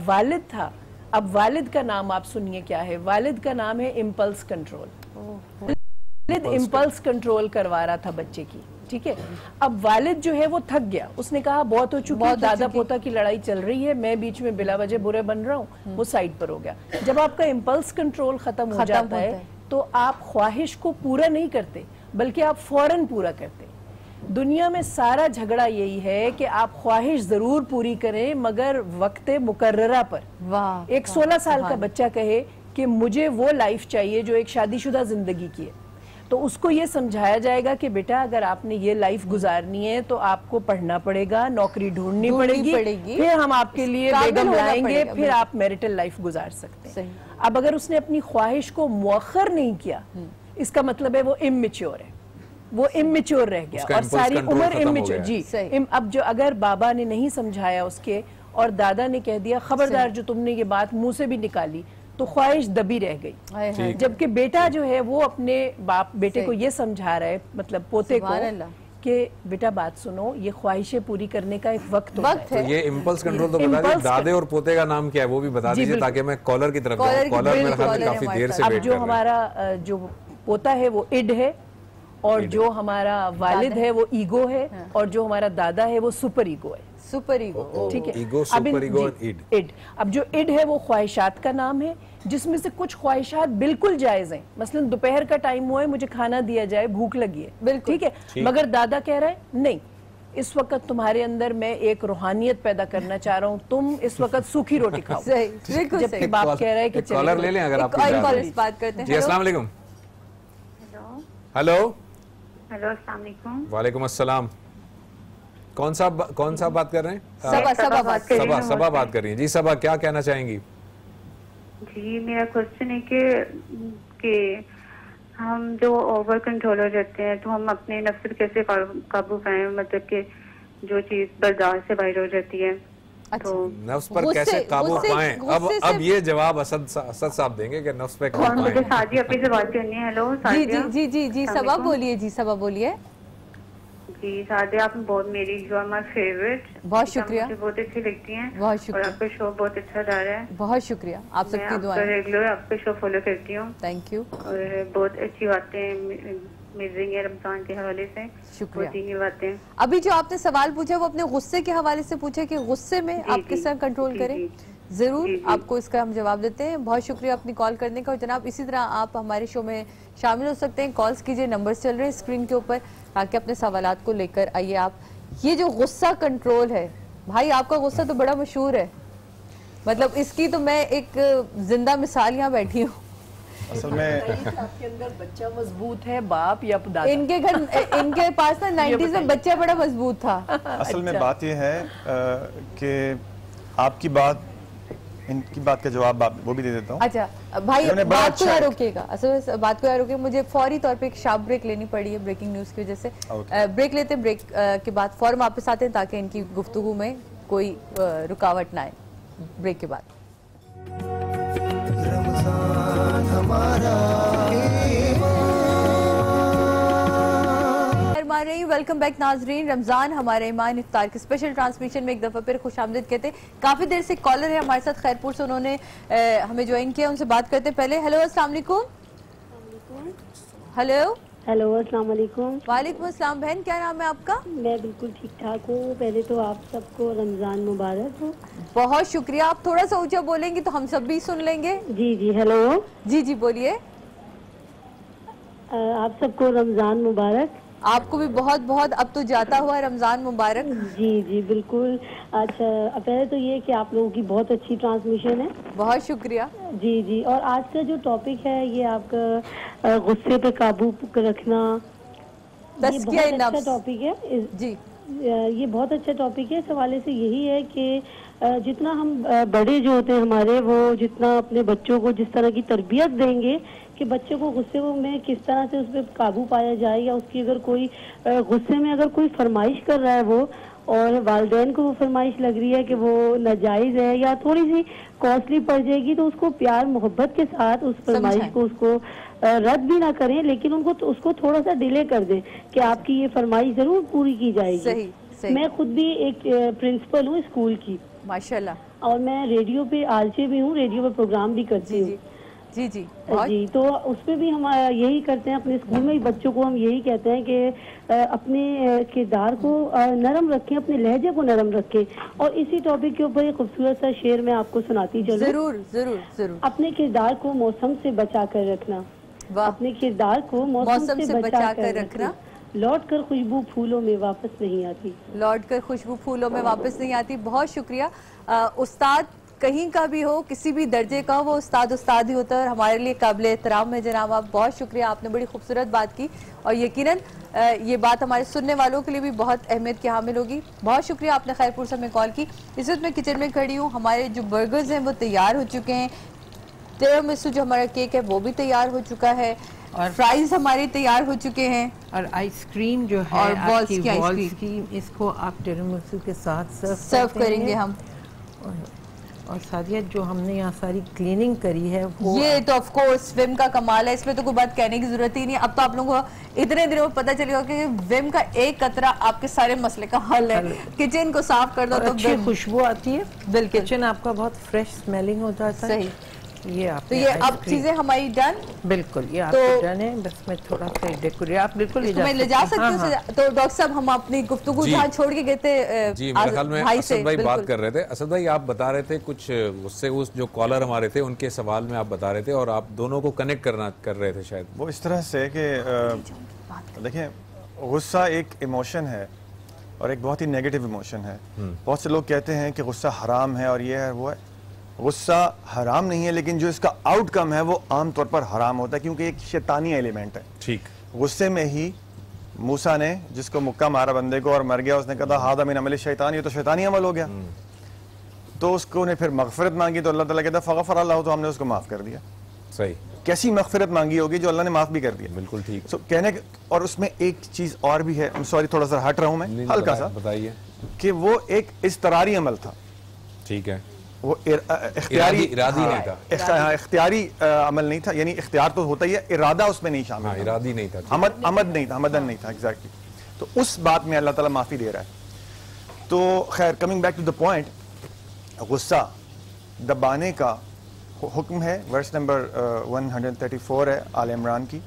والد تھا, اب والد کا نام آپ سنیے کیا ہے, والد کا نام ہے امپلس کنٹرول. والد امپلس کنٹرول کروا رہا تھا بچے کی, ٹھیک ہے. اب والد جو ہے وہ تھک گیا, اس نے کہا بہت ہو چکی, دادا پوتا کی لڑائی چل رہی ہے, میں بیچ میں بلا وجہ برے بن رہا ہوں, وہ سائیڈ پر ہو گیا. جب آپ کا امپلس کنٹرول ختم ہو جاتا ہے تو آپ خواہش کو پورا نہیں کرتے بلکہ آپ فوراً پورا کرتے. دنیا میں سارا جھگڑا یہی ہے کہ آپ خواہش ضرور پوری کریں مگر وقت مقررہ پر. ایک 16 سال کا بچہ کہے کہ مجھے وہ لائف چاہیے جو ایک شادی شدہ زندگی کی ہے, تو اس کو یہ سمجھایا جائے گا کہ بیٹا اگر آپ نے یہ لائف گزارنی ہے تو آپ کو پڑھنا پڑے گا, نوکری ڈھونڈنی پڑے گی, پھر ہم آپ کے لیے بیگم لائیں گے, پھر آپ میرٹل لائف گزار سکتے ہیں. اب اگر اس نے اپنی خواہش کو مؤخر نہیں کیا, اس کا مطلب ہے وہ اممیچور ہے, وہ اممیچور رہ گیا اور ساری عمر اممیچور. جی, اب جو اگر بابا نے نہیں سمجھایا اس کے اور دادا نے کہہ دیا خبردار جو تم نے یہ بات منہ سے بھی نکالی, تو خواہش دبی رہ گئی. جبکہ بیٹا جو ہے وہ اپنے بیٹے کو یہ سمجھا رہا ہے, مطلب پوتے کو, کہ بیٹا بات سنو, یہ خواہشیں پوری کرنے کا ایک وقت ہے. تو یہ امپلس کنٹرول تو بتا دیجیے, دادے اور پوتے کا نام کیا ہے وہ بھی بتا دیجیے تاکہ میں کالر کی طرف جاؤں. کالر میرے خیال میں کافی دیر سے ویٹ کر رہا ہے. اب جو ہمارا جو پوتا ہے وہ اڈ ہے, اور جو ہمارا والد ہے وہ ایگو ہے, اور جو ہمارا دادا ہے وہ سپر ایگو ہے. سپر ایگو, ٹھیک ہے, ایگو, سپر ایگو اور اڈ. اب جو اڈ ہے وہ خواہشات کا نام ہے, جس میں سے کچھ خواہشات بالکل جائز ہیں, مثلا دوپہر کا ٹائم ہوا ہے مجھے کھانا دیا جائے, بھوک لگی ہے, ٹھیک ہے, مگر دادا کہہ رہا ہے نہیں, اس وقت تمہارے اندر میں ایک روحانیت پیدا کرنا چاہ رہا ہوں, تم اس وقت سوکھی روٹی کھاؤ. جبکہ باپ کہہ رہا ہے کہ کالر لے لیں اگر آپ بات کرتے ہیں. جی السلام علیکم. ہلو, ہیلو, السلام علیکم. وعلیکم السلام. کون سا بات کر رہے ہیں؟ سبا بات کر رہی ہیں. جی سبا, کیا کہنا چاہیں گی؟ جی میرا کوشچن ہے کہ ہم جو اوور کنٹرولر رہتے ہیں تو ہم اپنے نفس پر کیسے قابو پائیں, مطلب کہ جو چیز برداشت سے باہر ہو جاتی ہے تو نفس پر کیسے قابو پائیں. اب یہ جواب اسد صاحب دیں گے کہ نفس پہ قابو پائیں. مجھے سعدیہ اپنی سے بات کرنی ہے. ہیلو جی جی سبا بولیے. جی سبا بولیے. جی سعدیہ, آپ بہت میری یو آر مائی فیوریٹ. بہت شکریہ, مجھے بہت اچھی لگتی ہیں. بہت شکریہ, اور آپ کا شو بہت اچھا جا رہا ہے. بہت شکریہ, آپ سب کی دعائیں. میں ریگولر آپ کا شو فالو کرتی ہوں. Thank you. اور بہت اچھی باتیں میزنگ ہے رمضان کے حوالے سے. شکریہ. دینی باتیں. ابھی جو آپ نے سوال پوچھا وہ اپنے غصے کے حوالے سے پوچھا کہ غصے میں آپ کس طرح کنٹرول کریں. ضرور آپ کو اس کا ہم جواب دیتے ہیں. بہت شکریہ اپنی کال کرنے کا. اور جناب اسی طرح آپ ہمارے شو میں شامل ہو سکتے ہیں, کالز کیجئے, نمبرز چل رہے ہیں اسکرین کے اوپر, تاکہ اپنے سوالات کو لے کر آئیے آپ. یہ جو غصہ کنٹرول ہے بھائی, آپ کا غصہ تو بڑا مشہور ہے, مطلب اس کی تو میں ایک زندہ مثال یہاں بیٹھی ہوں. اصل میں آپ کے اندر بچہ مضبوط ہے باپ یا دادا؟ ان کے گھر ان کے پاس نا 90s میں بچہ بڑا مضبوط تھا. اصل میں بات یہ ہے کہ آپ کی بات ان کی بات کا جواب وہ بھی دے دیتا ہوں. اچھا بھائی بات کو نہ روکیے گا, اصل بات کو نہ روکیے, مجھے فوری طور پہ ایک شارپ بریک لینی پڑی ہے بریکنگ نیوز کی وجہ سے. بریک لیتے ہیں, بریک کے بعد فوراً واپس آتے ہیں تاکہ ان کی گفتگو میں کوئی رکاوٹ نہ آئے. بریک کے بعد رمضان ہمارا ویلکم بیک ناظرین. رمضان ہمارا ایمان افطار کی اسپیشل ٹرانسمیشن میں ایک دفعہ پھر خوش آمدید کہتے ہیں. کافی دیر سے کالر ہے ہمارے ساتھ خیرپور سے, انہوں نے ہمیں جوائن کیا, ان سے بات کرتے ہیں. پہلے ہیلو السلام علیکم. ہیلو ہیلو السلام علیکم. وعلیکم السلام. بہن کیا نام ہے آپ کا؟ میں بالکل ٹھیک ٹھاک ہوں. پہلے تو آپ سب کو رمضان مبارک ہو. بہت شکریہ. آپ تھوڑا سا اونچا بولیں گی تو ہم سب بھی سن لیں گے. جی جی ہیلو. جی جی بولیے. آپ سب کو رمضان مبارک. آپ کو بھی بہت بہت, اب تو جاتا ہوا رمضان مبارک. جی جی بالکل. اچھا پہلے تو یہ کہ آپ لوگوں کی بہت اچھی ٹرانسمیشن ہے, بہت شکریہ. جی جی. اور آج کا جو ٹاپک ہے یہ آپ کا غصے پہ قابو رکھنا, یہ بہت اچھا ٹاپک ہے. جی یہ بہت اچھا ٹاپک ہے. اس حوالے سے یہی ہے کہ جتنا ہم بڑے جو ہوتے ہیں ہمارے, وہ جتنا اپنے بچوں کو جس طرح کی تربیت دیں گے کہ بچوں کو غصے میں کس طرح سے اس پہ قابو پایا جائے, یا اس کی اگر کوئی غصے میں اگر کوئی فرمائش کر رہا ہے وہ, اور والدین کو وہ فرمائش لگ رہی ہے کہ وہ ناجائز ہے یا تھوڑی سی کاسٹلی پڑ جائے گی, تو اس کو پیار محبت کے ساتھ اس فرمائش کو اس کو رد بھی نہ کریں, لیکن ان کو اس کو تھوڑا سا ڈیلے کر دیں کہ آپ کی یہ فرمائش ضرور پوری کی جائے گی. صحیح. میں خود بھی ایک پرنسپل ہوں اسکول کی, ماشاءاللہ, اور میں ریڈیو پہ آرجے بھی ہوں, ریڈیو پہ پروگرام بھی کرتی ہوں. جی جی جی. تو اس پہ بھی ہم یہی کرتے ہیں اپنے اسکول میں بچوں کو, ہم یہی کہتے ہیں کہ اپنے کردار کو نرم رکھیں, اپنے لہجے کو نرم رکھیں. اور اسی ٹاپک کے اوپر ایک خوبصورت سا شعر میں آپ کو سناتی چلوں. ضرور ضرور ضرور. اپنے کردار کو موسم سے بچا کر رکھنا, اپنے کردار کو موسم سے بچا کر رکھنا, لوٹ کر خوشبو پھولوں میں واپس نہیں آتی. لوٹ کر خوشبو پھولوں میں واپس نہیں آتی. بہت شکریہ. استاد کہیں کا بھی ہو, کسی بھی درجے کا ہو, وہ استاد ہی ہوتا ہے, اور ہمارے لیے قابل احترام ہے جناب. آپ بہت شکریہ, آپ نے بڑی خوبصورت بات کی, اور یقیناً یہ بات ہمارے سننے والوں کے لیے بھی بہت اہمیت کی حامل ہوگی. بہت شکریہ, آپ نے خیرپور سے ہمیں کال کی. اس وقت میں کچن میں کھڑی ہوں, ہمارے جو برگرز ہیں وہ تیار ہو چکے ہیں, تیرامیسو جو ہمارا کیک ہے وہ بھی تیار ہو چکا ہے, اور فرائز ہمارے تیار ہو چکے ہیں, اور آئس کریم جو ہے اور آپ کی والس کی, اس کو آپ تیرامیسو کے ساتھ سرو کریں گے ہم. اور سادیہ جو ہم نے یہاں ساری کلیننگ کری ہے وہ, یہ تو آف کورس ویم کا کمال ہے, اس میں تو کوئی بات کہنے کی ضرورت ہی نہیں. اب تو آپ لوگوں کو اتنے دنوں میں پتہ چلے گا کہ ویم کا ایک قطرہ آپ کے سارے مسئلے کا حل ہے. کچن کو صاف کر دو تو اچھی خوشبو آتی ہے, بالکل کچن آپ کا بہت فریش سمیلنگ ہو جاتا ہے. صحیح. یہ آپ تو یہ اب چیزیں ہماری ڈن, بالکل یہ آپ کی ڈن ہے, بس میں تھوڑا سا ڈیکوریٹ آپ بالکل لے جا سکتے ہو. تو ڈاکٹر صاحب ہم اپنی گفتگو جہاں چھوڑ کے گئے تھے, جی میرے خیال میں اسد بھائی بات کر رہے تھے. اسد بھائی آپ بتا رہے تھے کچھ غصے, اس جو کالر ہمارے تھے ان کے سوال میں آپ بتا رہے تھے, اور آپ دونوں کو کنیکٹ کر رہے تھے شاید. وہ اس طرح سے کہ دیکھیں, غصہ ایک ایموشن ہے, اور ایک بہت ہی نیگیٹو ایموشن ہے. بہت سے لوگ کہتے ہیں کہ غصہ حرام ہے اور یہ ہے وہ ہے. غصہ حرام نہیں ہے, لیکن جو اس کا آؤٹ کم ہے وہ عام طور پر حرام ہوتا ہے, کیونکہ ایک شیطانی ایلیمنٹ ہے. ٹھیک. غصے میں ہی موسیٰ نے جس کو مکہ مارا بندے کو اور مر گیا, اس نے کہا ہذا من عمل الشیطان, یہ تو شیطانی عمل ہو گیا. تو اس کو نے پھر مغفرت مانگی, تو اللہ تعالیٰ کہتا ہے فغفر اللہ, تو ہم نے اس کو معاف کر دیا. صحیح. کیسی مغفرت مانگی ہوگی جو اللہ نے معاف بھی کر دیا. بالکل ٹھیک. کہنے اور اس میں ایک چیز اور بھی ہے, سوری تھوڑا سا ہٹ رہا ہوں میں ہلکا سا, بتائیے, کہ وہ ایک اضطراری عمل تھا. ٹھیک ہے. وہ اختیاری ارادی نہیں تھا, اختیاری عمل نہیں تھا, یعنی اختیار تو ہوتا ہی ہے, ارادہ اس میں نہیں شامل تھا, ارادی نہیں تھا, عمد نہیں تھا, عمدن نہیں تھا. ایگزیکٹلی. تو اس بات میں اللہ تعالیٰ معافی دے رہا ہے. تو خیر, coming back to the point, غصہ دبانے کا حکم ہے. ورس نمبر 134 ہے آل عمران کی,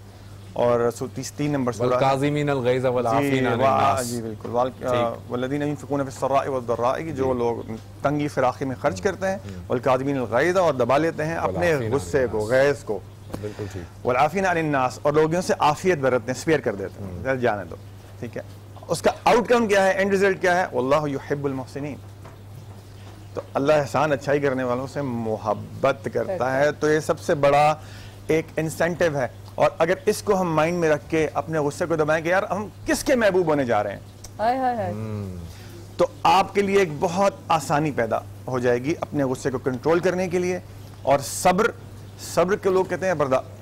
اور 33 نمبر سورہ والکاظمین الغیظ والعافین عن الناس. جی بالکل. والذین ينفقون فی السراء والضراء, جو لوگ تنگی فراخی میں خرچ کرتے ہیں, والکاظمین الغیظ, اور دبا لیتے ہیں اپنے غصے کو, غیظ کو. بالکل ٹھیک. والعافین عن الناس, اور لوگوں سے عافیت برتتے ہیں, اسپیئر کر دیتے ہیں, جانے دو. ٹھیک ہے. اس کا آؤٹ کم کیا ہے, اینڈ ریزلٹ کیا ہے, واللہ یحب المحسنین. تو اللہ احسان اچھائی کرنے والوں سے محبت کرتا ہے. تو یہ سب سے بڑا ایک انسینٹیو ہے. اور اگر اس کو ہم مائنڈ میں رکھ کے اپنے غصے کو دبائیں کہ یار ہم کس کے محبوب ہونے جا رہے ہیں, تو آپ کے لیے ایک بہت آسانی پیدا ہو جائے گی اپنے غصے کو کنٹرول کرنے کے لیے. اور صبر کے لوگ کہتے ہیں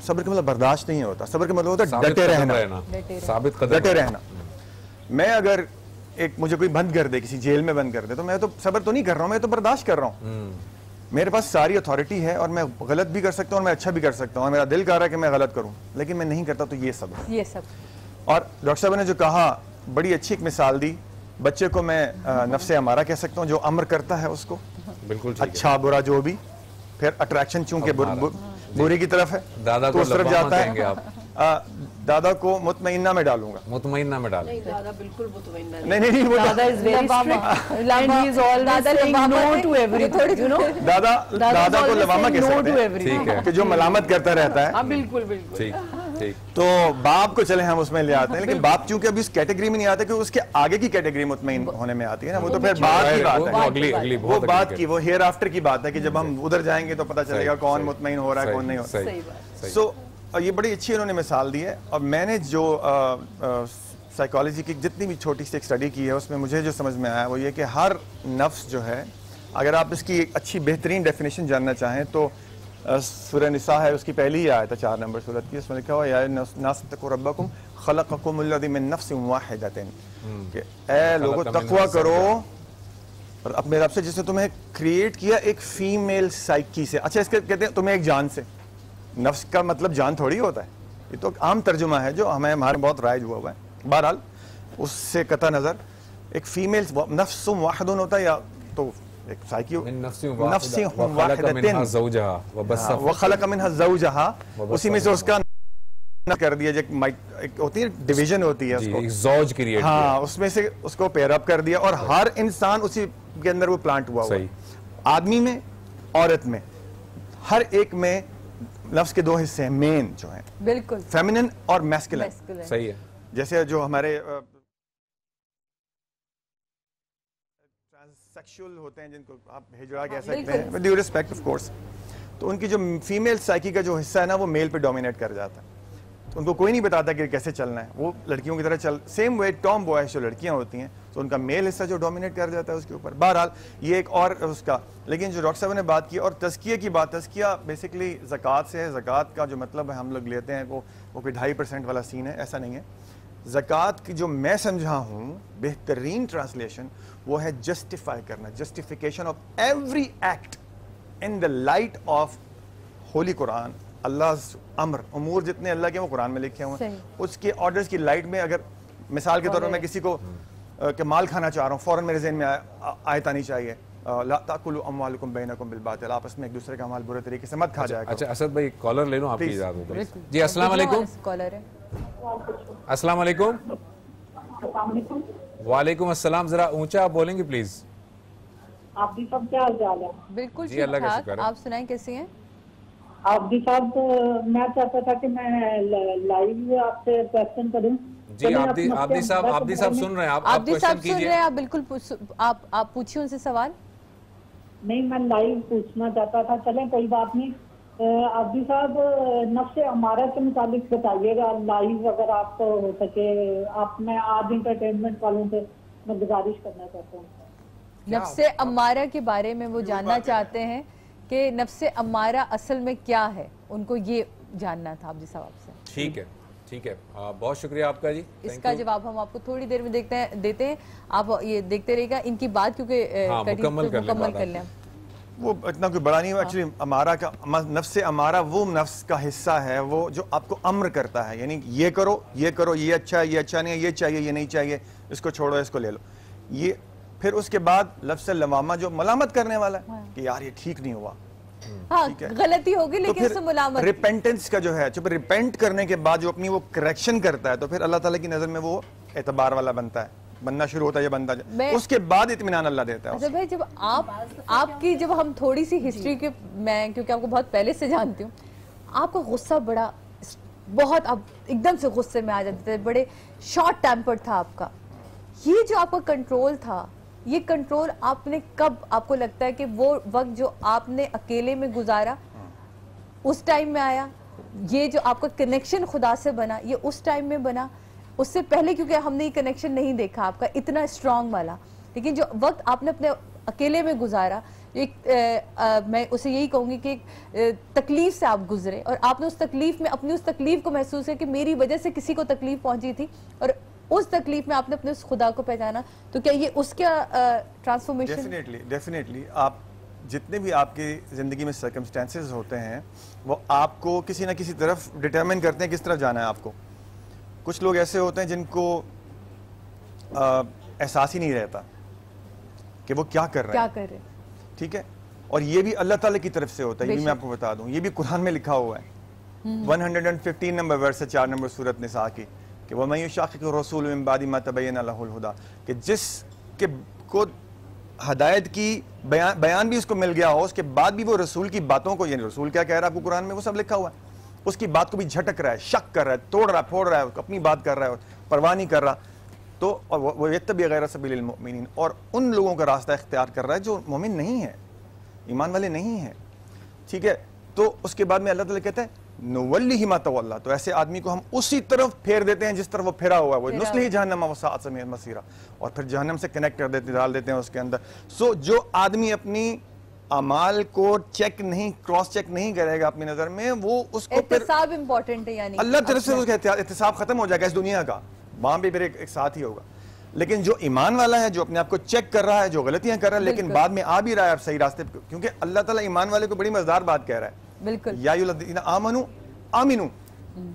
صبر کا مطلب برداشت نہیں ہوتا, صبر کا مطلب ہوتا ہے ڈٹے رہنا. میں اگر مجھے کوئی بند کر دے, کسی جیل میں بند کر دے, تو میں تو صبر تو نہیں کر رہا ہوں, میں تو برداشت کر رہا ہوں. میرے پاس ساری اتھارٹی ہے اور میں غلط بھی کر سکتا ہوں اور میں اچھا بھی کر سکتا ہوں, اور میرا دل کہہ رہا ہے کہ میں غلط کروں لیکن میں نہیں کرتا, تو یہ صبر. اور ڈاکٹر صاحب نے جو کہا, بڑی اچھی ایک مثال دی. بچے کو میں نفس امارہ کہہ سکتا ہوں, جو امر کرتا ہے اس کو, بالکل اچھا برا جو بھی, پھر اٹریکشن چونکہ بری کی طرف ہے تو اس طرف جاتا ہے. دادا کو مطمئنہ میں ڈالوں گا. مطمئنہ میں ڈالوں گا. دادا بالکل مطمئنہ نہیں, وہ دادا is very strict and he is always saying no to everything, you know. دادا کو لواما کہہ سکتے ہیں کہ جو ملامت کرتا رہتا ہے. بالکل بالکل. تو باپ کو چلے ہم اس میں لے آتے ہیں, لیکن باپ چونکہ ابھی اس کیٹیگری میں نہیں آتا کہ اس کے آگے کی کیٹیگری مطمئن ہونے میں آتی ہے نا, وہ تو پھر بعد کی بات ہے, وہ بات کی, وہ ہیئر آفٹر کی بات ہے کہ جب ہم ادھر جائیں گے تو پتہ چلے گا کون مطمئن ہو رہا ہے کون نہیں ہو رہا. سو یہ بڑی اچھی انہوں نے مثال دی ہے. اور میں نے جو سائیکالوجی کی جتنی بھی چھوٹی سی ایک اسٹڈی کی ہے, اس میں مجھے جو سمجھ میں آیا وہ یہ کہ ہر نفس جو ہے, اگر آپ اس کی ایک اچھی بہترین ڈیفینیشن جاننا چاہیں تو سورہ نساء ہے, اس کی پہلی ہی آیت ہے 4 نمبر سورت کی, اس میں لکھا ہوا یا الناس اتقوا ربکم خلقکم الذی من نفس واحدۃ, کہ اے لوگوں تقوی کرو اور اپنے رب سے جس نے تمہیں کریٹ کیا ایک فیمیل سائیکی سے. اچھا اس کے کہتے ہیں تمہیں ایک جان سے. نفس کا مطلب جان تھوڑی ہوتا ہے, یہ تو عام ترجمہ ہے جو ہمارے بہت رائج ہوا ہے. بہرحال اس سے قطع نظر ایک فیمیل نفس واحد ہوتا ہے, یا تو ایک سائیکی وخلق منها زوجها, اسی میں سے اس کا کر دیا, ایک ہوتی ہے ڈویژن ہوتی ہے اس کو, زوج کریٹ کیا, ہاں اس میں سے اس کو پیئر اپ کر دیا, اور ہر انسان اسی کے اندر وہ پلانٹ ہوا ہے. آدمی میں, عورت میں, ہر ایک میں نفس کے 2 حصے ہیں مین جو ہیں, بالکل فیمینن اور میسکولن. صحیح ہے. جیسے جو ہمارے سیکشول ہوتے ہیں جن کو آپ ہجڑا کہہ سکتے ہیں, with due respect of course, تو ان کی جو فیمیل سائیکی کا جو حصہ ہے نا وہ میل پہ ڈومینیٹ کر جاتا ہے. ان کو کوئی نہیں بتاتا کہ کیسے چلنا ہے, وہ لڑکیوں کی طرح سیم وے ٹام بوائز جو لڑکیاں ہوتی ہیں تو ان کا میل حصہ جو ڈومینیٹ کر جاتا ہے اس کے اوپر. بہرحال یہ ایک اور اس کا, لیکن جو ڈاکٹر صاحب نے بات کی اور تزکیہ کی بات, تزکیہ بیسکلی زکوٰۃ سے ہے. زکوٰۃ کا جو مطلب ہے ہم لوگ لیتے ہیں وہ کوئی 2.5% والا سین ہے, ایسا نہیں ہے. زکوٰۃ کی جو میں سمجھا ہوں بہترین ٹرانسلیشن وہ ہے جسٹیفائی کرنا, justification of every act in the light of holy Quran. Allah امر امور جتنے اللہ کے وہ قرآن میں لکھے ہوئے ہیں, اس کے آرڈرز کی لائٹ میں. اگر مثال کے طور پر میں کسی کو کہ مال کھانا چاہ رہا ہوں, فوراً میرے ذہن میں آیت آنی چاہیے لا تاکلوا اموالکم بینکم بالباطل, آپس میں ایک دوسرے کا مال برے طریقے سے مت کھا جائے. اچھا اسد بھائی کالر لے لوں آپ کی اجازت ہے. جی السلام علیکم. کالر ہے. السلام علیکم. وعلیکم السلام. ذرا اونچا آپ بولیں گے پلیز. آپ بھی سب کیا حال چال ہے؟ بالکل ٹھیک ٹھاک, آپ سنائیں کیسی ہیں آپ بھی صاحب. میں چاہتا تھا کہ میں لائیو آپ سے کویسچن کروں. جی آبدی صاحب سن رہے ہیں, آپ کویسچن کیجئے. آپ بالکل آپ پوچھیے ان سے سوال. نہیں میں لائیو پوچھنا چاہتا تھا. چلیں کوئی بات نہیں. عبدی صاحب نفس امارہ کے متعلق بتائیے گا لائیو اگر آپ کو ہو سکے. آپ میں آج انٹرٹینمنٹ والوں سے میں گزارش کرنا چاہتا ہوں. نفس امارہ کے بارے میں وہ جاننا چاہتے ہیں کہ نفس امارہ اصل میں کیا ہے, ان کو یہ جاننا تھا عبدی صاحب سے. ٹھیک ہے, بہت شکریہ آپ کا. جی اس کا جواب ہم آپ کو تھوڑی دیر میں دیتے ہیں. آپ یہ دیکھتے رہے گا ان کی بات, کیونکہ مکمل کر لیں. وہ اتنا کوئی بڑا نہیں ہے ایکچولی. امارہ کا نفس امارہ وہ نفس کا حصہ ہے وہ جو آپ کو امر کرتا ہے, یعنی یہ کرو, یہ اچھا ہے, یہ اچھا نہیں ہے, یہ چاہیے, یہ نہیں چاہیے, اس کو چھوڑو, اس کو لے لو. یہ پھر اس کے بعد لفظ لوامہ جو ملامت کرنے والا ہے کہ یار یہ ٹھیک نہیں ہوا, غلطی ہوگی لیکن اس سے ملامت. ریپینٹنس کا جو ہے, جب ریپینٹ کرنے کے بعد جو اپنی وہ کریکشن کرتا ہے تو پھر اللہ تعالیٰ کی نظر میں وہ اعتبار والا بنتا ہے, بننا شروع ہوتا ہے یہ بندہ, اس کے بعد اطمینان اللہ دیتا ہے. اچھا بھائی, جب آپ کی جب ہم تھوڑی سی ہسٹری کے, میں کیونکہ آپ کو بہت پہلے سے جانتی ہوں, آپ کا غصہ بڑا بہت آپ ایک دم سے غصے میں آ جاتے تھے, بڑے شارٹ ٹیمپر تھا آپ کا. یہ جو آپ کا کنٹرول تھا, یہ کنٹرول آپ نے کب, آپ کو لگتا ہے کہ وہ وقت جو آپ نے اکیلے میں گزارا اس ٹائم میں آیا, یہ جو آپ کا کنیکشن خدا سے بنا یہ اس ٹائم میں بنا, اس سے پہلے کیونکہ ہم نے یہ کنیکشن نہیں دیکھا آپ کا اتنا اسٹرانگ والا, لیکن جو وقت آپ نے اپنے اکیلے میں گزارا, میں اسے یہی کہوں گی کہ تکلیف سے آپ گزرے اور آپ نے اس تکلیف میں اپنی اس تکلیف کو محسوس کیا کہ میری وجہ سے کسی کو تکلیف پہنچی تھی, اور اس تکلیف میں آپ نے اپنے اس خدا کو پہچانا, تو کیا یہ اس کا ٹرانسفارمیشن؟ ڈیفینیٹلی آپ جتنے بھی آپ کی زندگی میں سرکمسٹانسز ہوتے ہیں وہ آپ کو کسی نہ کسی طرف ڈٹرمن کرتے ہیں کس طرف جانا ہے آپ کو. کچھ لوگ ایسے ہوتے ہیں جن کو احساس ہی نہیں رہتا کہ وہ کیا کر رہے ہیں, ٹھیک ہے, اور یہ بھی اللہ تعالیٰ کی طرف سے ہوتا ہے, یہ بھی میں آپ کو بتا دوں, یہ بھی قرآن میں لکھا ہوا ہے 115 نمبر ورس 4 نمبر سورۃ نساء کی کہ وَمَن يُشَاقِقِ الرَّسُولَ مِن بَعْدِ مَا تَبَيَّنَ لَهُ الْهُدَى, کہ جس کے کو ہدایت کی بیان بھی اس کو مل گیا ہو, اس کے بعد بھی وہ رسول کی باتوں کو, یعنی رسول کیا کہہ رہا ہے آپ کو قرآن میں وہ سب لکھا ہوا ہے, اس کی بات کو بھی جھٹک رہا ہے, شک کر رہا ہے, توڑ رہا ہے, پھوڑ رہا ہے, اپنی بات کر رہا ہے, پرواہ نہیں کر رہا, تو وہ یتبع غیر سبیل المؤمنین, اور ان لوگوں کا راستہ اختیار کر رہا ہے جو مومن نہیں ہے, ایمان والے نہیں ہیں, ٹھیک ہے. تو اس کے بعد میں اللہ تعالیٰ کہتا ہے نولیہ ما تولی, تو ایسے آدمی کو ہم اسی طرف پھیر دیتے ہیں جس طرف وہ پھرا ہوا ہے, وہ نصلہ جہنم وساءت مصیرا, اور پھر جہنم سے کنیکٹ کر دیتے, ڈال دیتے ہیں اس کے اندر. سو جو آدمی اپنی اعمال کو چیک نہیں, کراس چیک نہیں کرے گا اپنی نظر میں, وہ اس کو احتساب امپورٹنٹ ہے, یعنی اللہ طرف سے اس کا احتساب ختم ہو جائے گا اس دنیا کا, وہاں بھی پھر ایک ساتھ ہی ہوگا. لیکن جو ایمان والا ہے, جو اپنے آپ کو چیک کر رہا ہے, جو غلطیاں کر رہا ہے لیکن بعد میں آ بھی رہا ہے آپ صحیح راستے پہ, کیونکہ اللہ تعالیٰ ایمان والے کو بڑی مزدار بات کہہ رہا ہے, بالکل, یا الذین آمنوا آمنوا,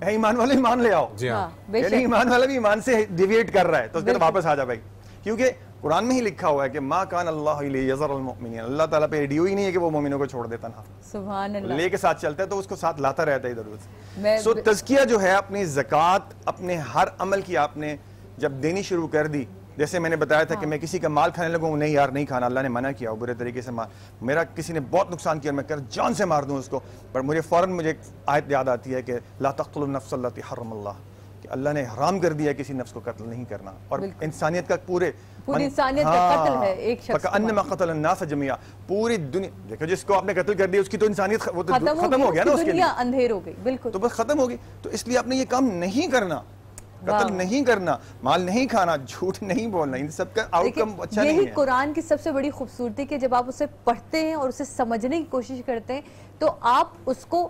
اے ایمان والے ایمان لے آؤ. یعنی ایمان والا بھی ایمان سے ڈیویٹ کر رہا ہے تو اس کے واپس آ جا بھائی, کیونکہ قرآن میں ہی لکھا ہوا ہے کہ ما کان اللہ لیذر المؤمنین, اللہ تعالیٰ پہ ریڈیو ہی نہیں ہے کہ وہ مومنوں کو چھوڑ دیتا, نا سبحان اللہ, لے کے ساتھ چلتا ہے تو اس کو ساتھ لاتا رہتا ہے ادھر ادھر. سو تزکیہ جو ہے اپنی زکوٰۃ, اپنے ہر عمل کی آپ نے جب دینی شروع کر دی, جیسے میں نے بتایا تھا کہ میں کسی کا مال کھانے لگوں, نہیں یار نہیں کھانا, اللہ نے منع کیا, برے طریقے سے میرا کسی نے بہت نقصان کیا, میں جان سے مار دوں اس کو, پر مجھے فوراً ایک آیت یاد آتی ہے کہ لا تقتلوا النفس التي حرم اللہ, کہ اللہ نے حرام کر دیا کسی نفس کو قتل نہیں کرنا, اور انسانیت کا پوری انسانیت کا قتل ہے ایک شخص, فکأنما قتل الناس جميعا, پوری دنیا, دیکھو جس کو آپ نے قتل کر دیا اس کی تو انسانیت ختم ہو گیا نا, اس کے لیے اندھیر ہو گئی, بالکل, تو بس ختم ہوگی. تو اس لیے آپ نے یہ کام نہیں کرنا, قتل نہیں کرنا, مال نہیں کھانا, جھوٹ نہیں بولنا, ان سب کا آؤٹ کم اچھا نہیں ہے. یہی قرآن کی سب سے بڑی خوبصورتی کہ جب آپ اسے پڑھتے ہیں اور اسے سمجھنے کی کوشش کرتے ہیں تو آپ اس کو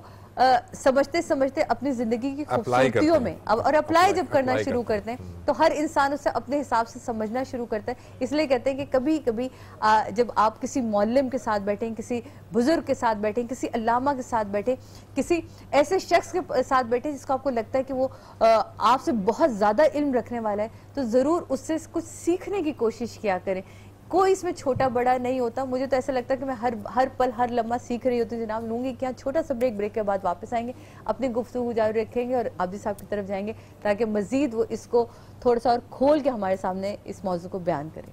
سمجھتے سمجھتے اپنی زندگی کی خوبصورتیوں میں اور اپلائی جب کرنا شروع کرتے ہیں تو ہر انسان اسے اپنے حساب سے سمجھنا شروع کرتا ہے. اس لیے کہتے ہیں کہ کبھی کبھی جب آپ کسی معلم کے ساتھ بیٹھیں, کسی بزرگ کے ساتھ بیٹھیں, کسی علامہ کے ساتھ بیٹھیں, کسی ایسے شخص کے ساتھ بیٹھیں جس کو آپ کو لگتا ہے کہ وہ آپ سے بہت زیادہ علم رکھنے والا ہے, تو ضرور اس سے کچھ سیکھنے کی کوشش کیا کریں. کوئی اس میں چھوٹا بڑا نہیں ہوتا. مجھے تو ایسا لگتا ہے کہ میں ہر پل ہر لمحہ سیکھ رہی ہوتی ہوں. جناب لوں گی کیا چھوٹا سا بریک کے بعد واپس آئیں گے, اپنی گفتگو جاری رکھیں گے اور عابدی صاحب کی طرف جائیں گے تاکہ مزید وہ اس کو تھوڑا سا اور کھول کے ہمارے سامنے اس موضوع کو بیان کریں.